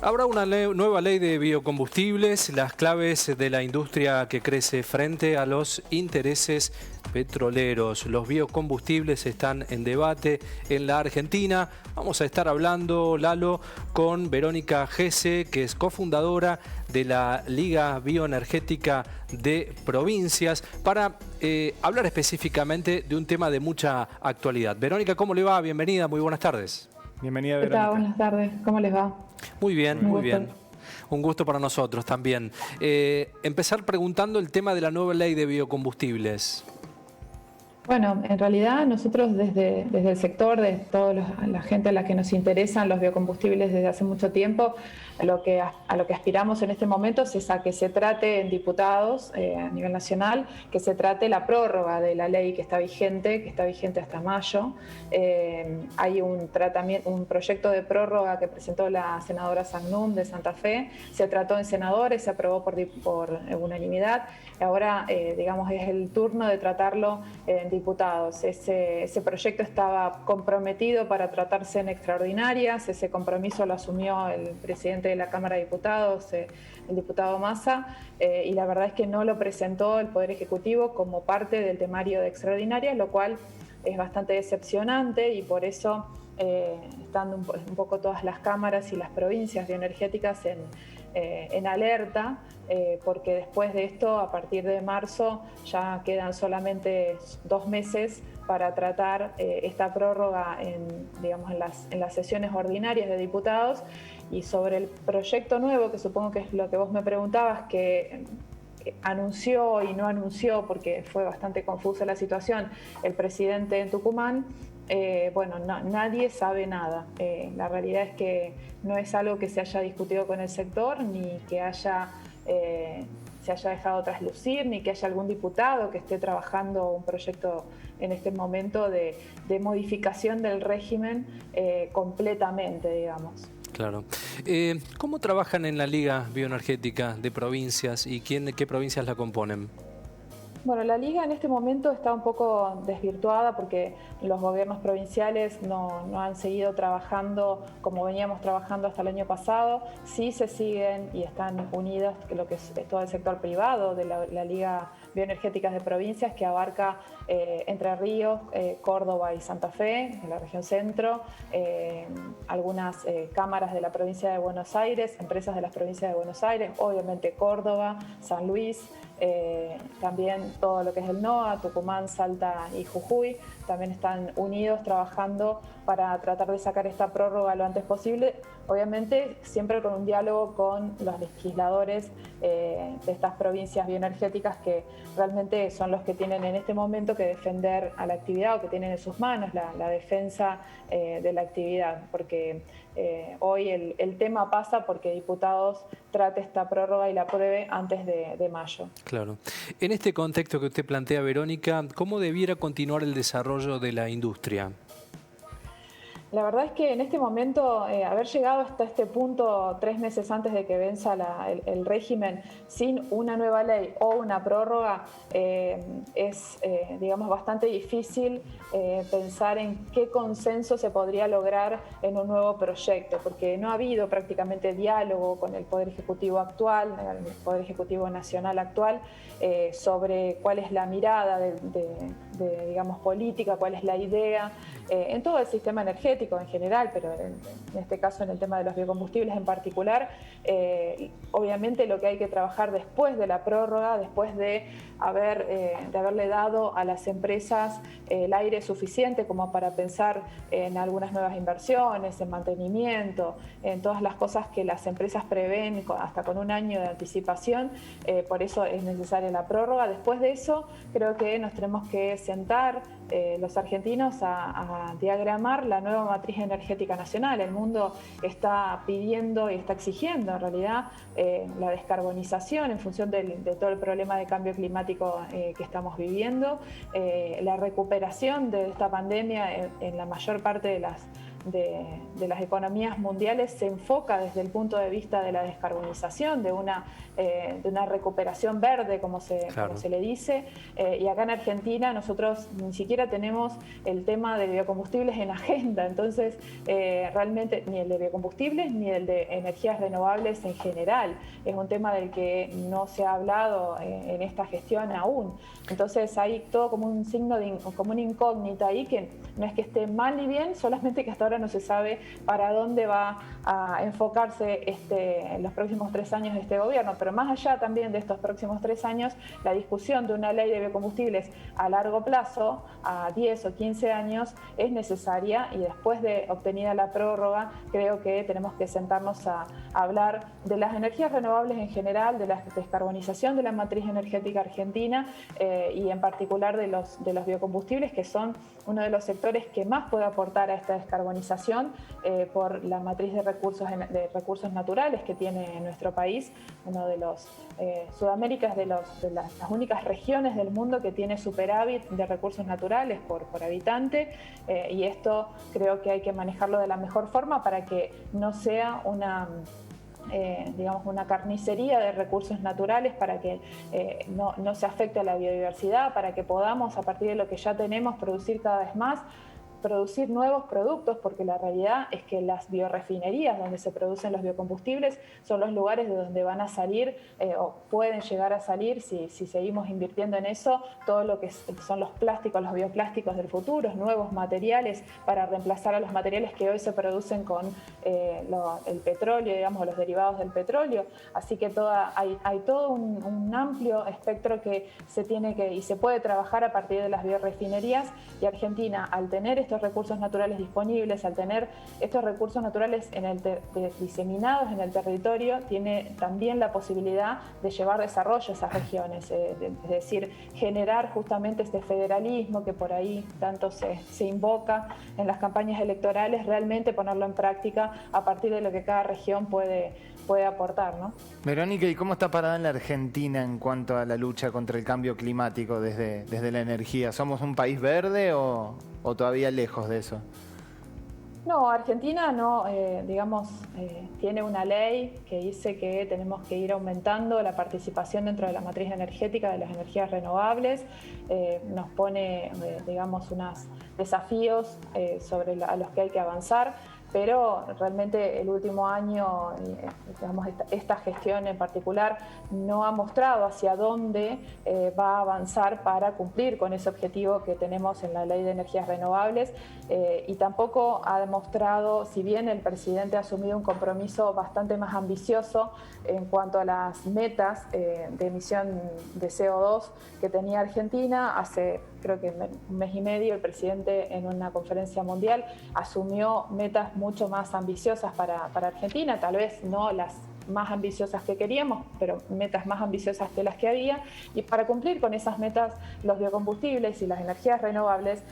Habrá una nueva ley de biocombustibles, las claves de la industria que crece frente a los intereses petroleros. Los biocombustibles están en debate en la Argentina. Vamos a estar hablando, Lalo, con Verónica Gese, que es cofundadora de la Liga Bioenergética de Provincias, para hablar específicamente de un tema de mucha actualidad. Verónica, ¿cómo le va? Bienvenida, muy buenas tardes. Bienvenida, Verónica. Buenas tardes, ¿cómo les va? Muy bien, muy bien. Un gusto para nosotros también. Empezar preguntando el tema de la nueva ley de biocombustibles. Bueno, en realidad nosotros desde el sector, de toda la gente a la que nos interesan los biocombustibles desde hace mucho tiempo, a lo que aspiramos en este momento es a que se trate en diputados a nivel nacional, que se trate la prórroga de la ley que está vigente hasta mayo. Hay un proyecto de prórroga que presentó la senadora Sagnum de Santa Fe, se trató en senadores, se aprobó por unanimidad. Ahora, digamos, es el turno de tratarlo en diputados. Ese proyecto estaba comprometido para tratarse en extraordinarias, ese compromiso lo asumió el presidente de la Cámara de Diputados, el diputado Massa, y la verdad es que no lo presentó el Poder Ejecutivo como parte del temario de extraordinarias, lo cual es bastante decepcionante, y por eso están un poco todas las cámaras y las provincias bioenergéticas en alerta, porque después de esto, a partir de marzo, ya quedan solamente 2 meses para tratar esta prórroga en las sesiones ordinarias de diputados. Y sobre el proyecto nuevo, que supongo que es lo que vos me preguntabas, que anunció y no anunció, porque fue bastante confusa la situación, el presidente en Tucumán, nadie sabe nada. La realidad es que no es algo que se haya discutido con el sector, ni que se haya dejado traslucir, ni que haya algún diputado que esté trabajando un proyecto en este momento de modificación del régimen completamente, digamos. Claro. ¿Cómo trabajan en la Liga Bioenergética de Provincias y qué provincias la componen? Bueno, la Liga en este momento está un poco desvirtuada porque los gobiernos provinciales no han seguido trabajando como veníamos trabajando hasta el año pasado. Sí se siguen y están unidos lo que es todo el sector privado de la Liga Bioenergéticas de Provincias, que abarca Entre Ríos, Córdoba y Santa Fe, en la región centro, algunas cámaras de la provincia de Buenos Aires, empresas de las provincias de Buenos Aires, obviamente Córdoba, San Luis, también todo lo que es el NOA, Tucumán, Salta y Jujuy, también están unidos trabajando para tratar de sacar esta prórroga lo antes posible, obviamente siempre con un diálogo con los legisladores de estas provincias bioenergéticas, que realmente son los que tienen en este momento que defender a la actividad, o que tienen en sus manos la defensa de la actividad, porque hoy el tema pasa porque diputados trate esta prórroga y la apruebe antes de mayo. Claro. En este contexto que usted plantea, Verónica, ¿cómo debiera continuar el desarrollo de la industria? La verdad es que en este momento, haber llegado hasta este punto 3 meses antes de que venza el régimen sin una nueva ley o una prórroga, es bastante difícil pensar en qué consenso se podría lograr en un nuevo proyecto, porque no ha habido prácticamente diálogo con el Poder Ejecutivo actual, el Poder Ejecutivo Nacional actual, sobre cuál es la mirada política, cuál es la idea en todo el sistema energético en general, pero en este caso en el tema de los biocombustibles en particular. Obviamente lo que hay que trabajar después de la prórroga, después de haberle dado a las empresas el aire suficiente como para pensar en algunas nuevas inversiones, en mantenimiento, en todas las cosas que las empresas prevén hasta con 1 año de anticipación. Por eso es necesaria la prórroga. Después de eso creo que nos tenemos que sentar los argentinos a diagramar la nueva matriz energética nacional. El mundo está pidiendo y está exigiendo en realidad la descarbonización en función de todo el problema de cambio climático que estamos viviendo, la recuperación de esta pandemia en la mayor parte de las economías mundiales se enfoca desde el punto de vista de la descarbonización, de una recuperación verde, como se le dice, y acá en Argentina nosotros ni siquiera tenemos el tema de biocombustibles en agenda, entonces realmente ni el de biocombustibles ni el de energías renovables en general es un tema del que no se ha hablado en esta gestión aún. Entonces hay todo como un signo, como una incógnita ahí, que no es que esté mal ni bien, solamente que hasta ahora no se sabe para dónde va a enfocarse en los próximos 3 años de este gobierno. Pero más allá también de estos próximos 3 años, la discusión de una ley de biocombustibles a largo plazo, a 10 o 15 años, es necesaria, y después de obtenida la prórroga, creo que tenemos que sentarnos a hablar de las energías renovables en general, de la descarbonización de la matriz energética argentina y en particular de los biocombustibles, que son uno de los sectores que más puede aportar a esta descarbonización por la matriz de recursos naturales que tiene nuestro país. Uno de los Sudamérica es de las únicas regiones del mundo que tiene superávit de recursos naturales por habitante, y esto creo que hay que manejarlo de la mejor forma para que no sea una carnicería de recursos naturales, para que no se afecte a la biodiversidad, para que podamos, a partir de lo que ya tenemos, producir cada vez más, producir nuevos productos, porque la realidad es que las biorefinerías donde se producen los biocombustibles son los lugares de donde van a salir o pueden llegar a salir, si seguimos invirtiendo en eso, todo lo que son los plásticos, los bioplásticos del futuro, nuevos materiales para reemplazar a los materiales que hoy se producen con el petróleo, digamos, los derivados del petróleo. Así que hay todo un amplio espectro que se tiene y se puede trabajar a partir de las biorefinerías, y Argentina, al tener estos recursos naturales disponibles, al tener estos recursos naturales diseminados en el territorio, tiene también la posibilidad de llevar desarrollo a esas regiones, es decir, generar justamente este federalismo que por ahí tanto se invoca en las campañas electorales, realmente ponerlo en práctica a partir de lo que cada región puede aportar, ¿no? Verónica, ¿y cómo está parada en la Argentina en cuanto a la lucha contra el cambio climático desde la energía? ¿Somos un país verde o todavía lejos de eso? No, Argentina no, tiene una ley que dice que tenemos que ir aumentando la participación dentro de la matriz energética de las energías renovables. Nos pone, unos desafíos a los que hay que avanzar, pero realmente el último año, esta gestión en particular, no ha mostrado hacia dónde va a avanzar para cumplir con ese objetivo que tenemos en la Ley de Energías Renovables, y tampoco ha demostrado, si bien el presidente ha asumido un compromiso bastante más ambicioso en cuanto a las metas de emisión de CO2 que tenía Argentina, hace creo que un mes y medio el presidente en una conferencia mundial asumió metas mucho más ambiciosas para Argentina, tal vez no las más ambiciosas que queríamos, pero metas más ambiciosas que las que había, y para cumplir con esas metas, los biocombustibles y las energías renovables,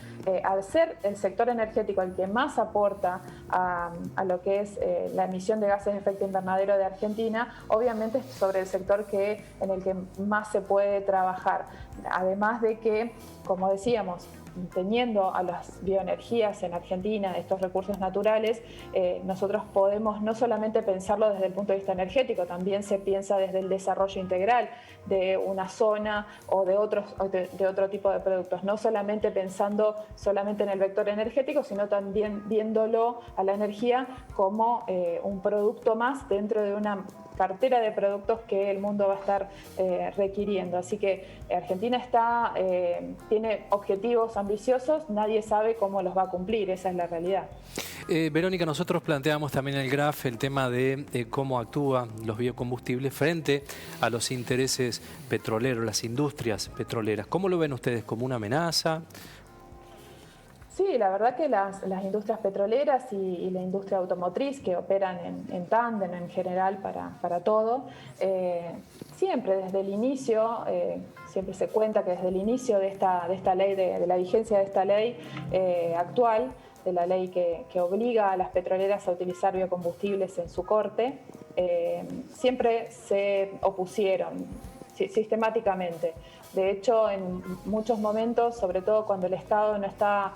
al ser el sector energético el que más aporta a lo que es la emisión de gases de efecto invernadero de Argentina, obviamente es sobre el sector en el que más se puede trabajar. Además de que, como decíamos, teniendo a las bioenergías en Argentina, estos recursos naturales, nosotros podemos no solamente pensarlo desde el punto de vista energético, también se piensa desde el desarrollo integral de una zona o de otro tipo de productos, no solamente pensando solamente en el vector energético, sino también viéndolo a la energía como un producto más dentro de una cartera de productos que el mundo va a estar requiriendo. Así que Argentina tiene objetivos ambiciosos, nadie sabe cómo los va a cumplir, esa es la realidad. Verónica, nosotros planteamos también en el GRAF el tema de cómo actúan los biocombustibles frente a los intereses petroleros, las industrias petroleras. ¿Cómo lo ven ustedes? ¿Como una amenaza? Sí, la verdad que las industrias petroleras y la industria automotriz, que operan en tándem en general para todo, siempre desde el inicio, siempre se cuenta que desde el inicio de esta ley, de la vigencia de esta ley actual, de la ley que obliga a las petroleras a utilizar biocombustibles en su corte, siempre se opusieron. sistemáticamente. De hecho, en muchos momentos, sobre todo cuando el Estado no está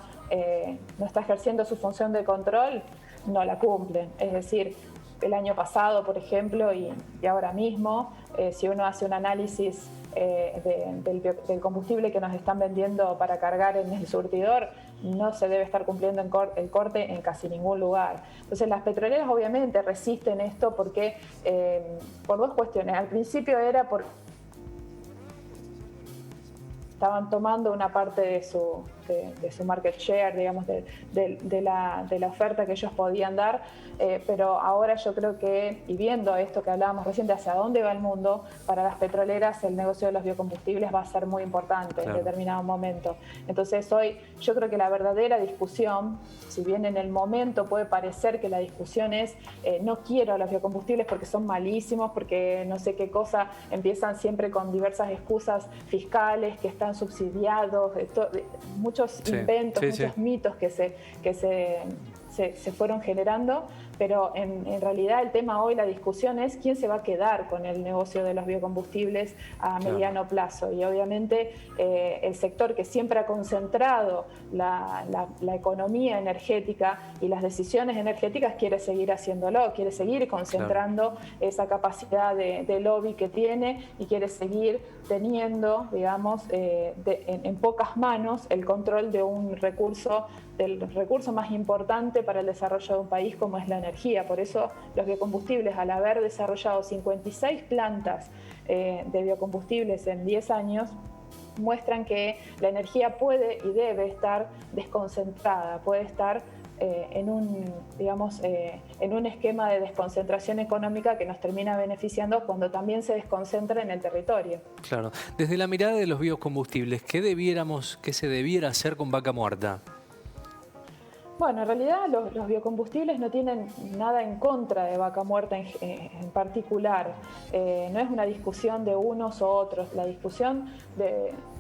ejerciendo su función de control, no la cumplen. Es decir, el año pasado, por ejemplo, y ahora mismo, si uno hace un análisis del combustible que nos están vendiendo para cargar en el surtidor, no se debe estar cumpliendo el corte en casi ningún lugar. Entonces las petroleras obviamente resisten esto porque por dos cuestiones. Al principio era por estaban tomando una parte de su market share, digamos, de la oferta que ellos podían dar, pero ahora yo creo que, y viendo esto que hablábamos recién de hacia dónde va el mundo, para las petroleras el negocio de los biocombustibles va a ser muy importante en determinado momento. Entonces hoy yo creo que la verdadera discusión, si bien en el momento puede parecer que la discusión es no quiero los biocombustibles porque son malísimos, porque no sé qué cosa, empiezan siempre con diversas excusas fiscales que están subsidiados, muchos inventos, muchos mitos que se fueron generando, pero en realidad el tema hoy, la discusión es quién se va a quedar con el negocio de los biocombustibles a mediano plazo. Y obviamente el sector que siempre ha concentrado la economía energética y las decisiones energéticas quiere seguir haciéndolo, quiere seguir concentrando esa capacidad de lobby que tiene y quiere seguir teniendo, digamos, en pocas manos el control de un recurso, del recurso más importante para el desarrollo de un país como es la energía. Por eso los biocombustibles, al haber desarrollado 56 plantas de biocombustibles en 10 años, muestran que la energía puede y debe estar desconcentrada, puede estar en un esquema de desconcentración económica que nos termina beneficiando cuando también se desconcentra en el territorio. Claro. Desde la mirada de los biocombustibles, ¿qué se debiera hacer con Vaca Muerta? Bueno, en realidad los biocombustibles no tienen nada en contra de Vaca Muerta en particular. No es una discusión de unos o otros. La discusión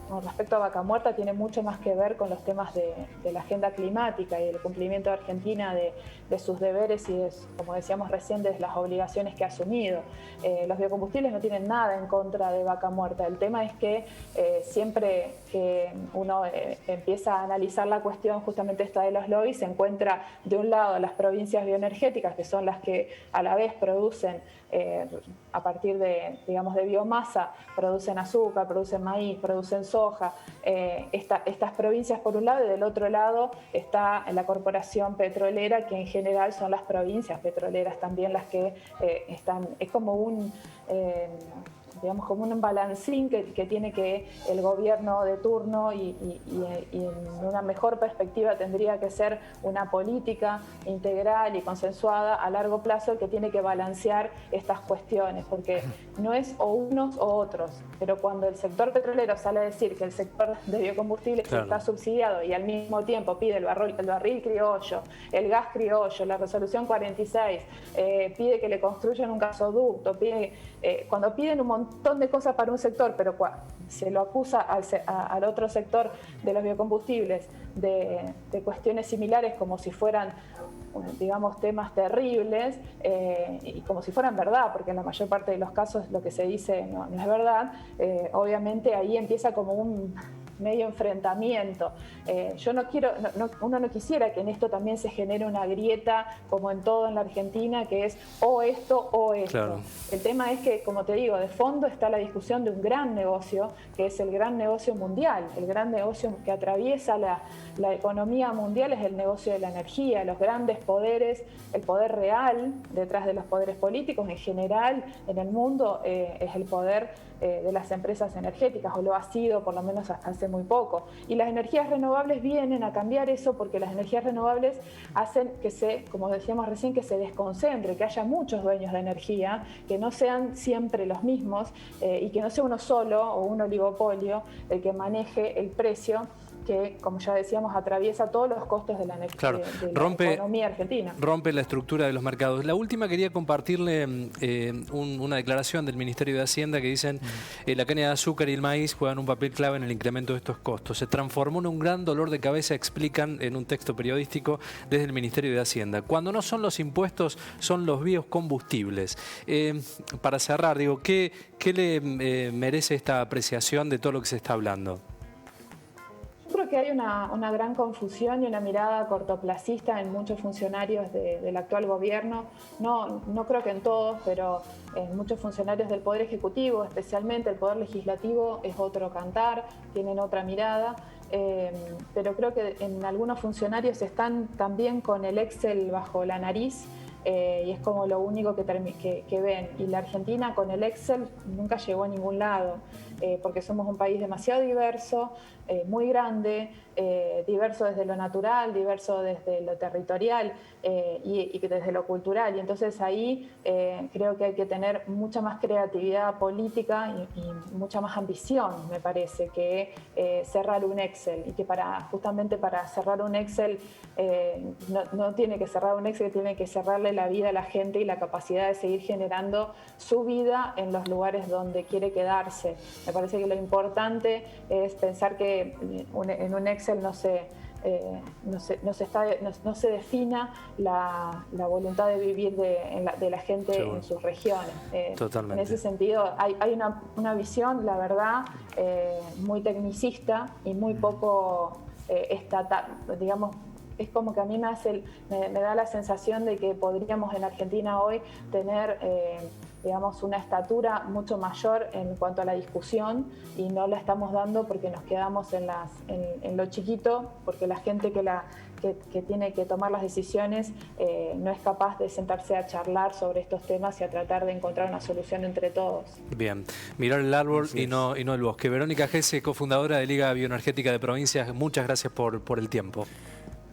con respecto a Vaca Muerta tiene mucho más que ver con los temas de la agenda climática y el cumplimiento de Argentina de sus deberes y, como decíamos recién, de las obligaciones que ha asumido. Los biocombustibles no tienen nada en contra de Vaca Muerta. El tema es que siempre que uno empieza a analizar la cuestión, justamente esta de los lobbies, se encuentra de un lado las provincias bioenergéticas, que son las que a la vez producen, a partir de biomasa, producen azúcar, producen maíz, producen soja, estas provincias por un lado, y del otro lado está la corporación petrolera, que en general son las provincias petroleras también las que están, es como como un balancín que tiene que el gobierno de turno y en una mejor perspectiva tendría que ser una política integral y consensuada a largo plazo que tiene que balancear estas cuestiones, porque no es o unos o otros, pero cuando el sector petrolero sale a decir que el sector de biocombustibles está subsidiado y al mismo tiempo pide el barril criollo, el gas criollo, la resolución 46, pide que le construyan un gasoducto, cuando piden un montón de cosas para un sector, pero se lo acusa al otro sector de los biocombustibles de cuestiones similares como si fueran, digamos, temas terribles y como si fueran verdad, porque en la mayor parte de los casos lo que se dice no es verdad. Obviamente ahí empieza como un medio enfrentamiento. Uno no quisiera que en esto también se genere una grieta, como en todo en la Argentina, que es o esto o esto. Claro. El tema es que, como te digo, de fondo está la discusión de un gran negocio, que es el gran negocio mundial. El gran negocio que atraviesa la economía mundial es el negocio de la energía. Los grandes poderes, el poder real detrás de los poderes políticos en general en el mundo es el poder de las empresas energéticas, o lo ha sido por lo menos hasta hace muy poco. Y las energías renovables vienen a cambiar eso, porque las energías renovables hacen que como decíamos recién, que se desconcentre, que haya muchos dueños de energía, que no sean siempre los mismos y que no sea uno solo o un oligopolio el que maneje el precio que, como ya decíamos, atraviesa todos los costos de la, claro, de la economía argentina. Rompe la estructura de los mercados. La última, quería compartirle una declaración del Ministerio de Hacienda que dicen la caña de azúcar y el maíz juegan un papel clave en el incremento de estos costos. Se transformó en un gran dolor de cabeza, explican en un texto periodístico desde el Ministerio de Hacienda. Cuando no son los impuestos, son los biocombustibles. Para cerrar, digo, ¿qué le merece esta apreciación de todo lo que se está hablando? Yo creo que hay una gran confusión y una mirada cortoplacista en muchos funcionarios del actual gobierno. No creo que en todos, pero en muchos funcionarios del Poder Ejecutivo, especialmente el Poder Legislativo, es otro cantar, tienen otra mirada. Pero creo que en algunos funcionarios están también con el Excel bajo la nariz. Y es como lo único que ven. Y la Argentina con el Excel nunca llegó a ningún lado, porque somos un país demasiado diverso, muy grande, diverso desde lo natural, diverso desde lo territorial y desde lo cultural. Y entonces ahí creo que hay que tener mucha más creatividad política y mucha más ambición, me parece, que cerrar un Excel. Y que justamente para cerrar un Excel no tiene que cerrar un Excel, tiene que cerrarle la vida a la gente y la capacidad de seguir generando su vida en los lugares donde quiere quedarse. Me parece que lo importante es pensar que en un Excel no se defina la voluntad de vivir de la gente en sus regiones. Totalmente. En ese sentido hay una visión, la verdad, muy tecnicista y muy poco estatal, digamos. Es como que a mí me da la sensación de que podríamos en Argentina hoy tener digamos, una estatura mucho mayor en cuanto a la discusión, y no la estamos dando porque nos quedamos en lo chiquito, porque la gente que tiene que tomar las decisiones no es capaz de sentarse a charlar sobre estos temas y a tratar de encontrar una solución entre todos. Bien, mirar el árbol y no el bosque. Verónica Gese, cofundadora de Liga Bioenergética de Provincias, muchas gracias por el tiempo.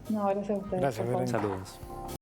No, gracias a ustedes. Gracias, Verónica. Saludos.